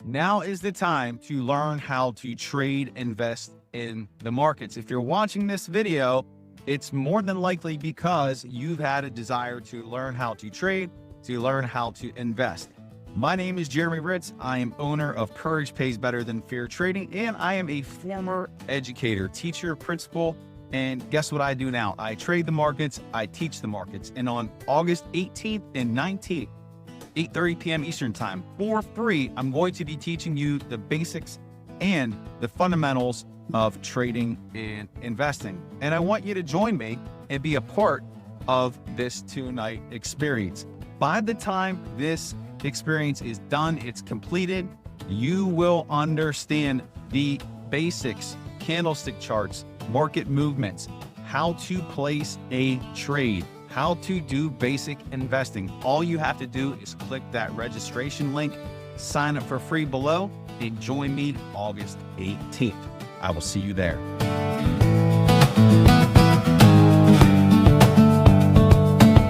Now is the time to learn how to trade, invest in the markets. If you're watching this video, it's more than likely because you've had a desire to learn how to trade, to learn how to invest. My name is Jeremy Hritz. I am owner of Courage Pays Better Than Fear Trading, and I am a former educator, teacher, principal. And guess what I do now? I trade the markets, I teach the markets. And on August 18th and 19th, 8:30 p.m. Eastern Time, for free, I'm going to be teaching you the basics and the fundamentals of trading and investing. And I want you to join me and be a part of this 2-night experience. By the time this experience is done, it's completed, you will understand the basics, candlestick charts, market movements, how to place a trade, how to do basic investing. All you have to do is click that registration link, sign up for free below, and join me August 18th. I will see you there.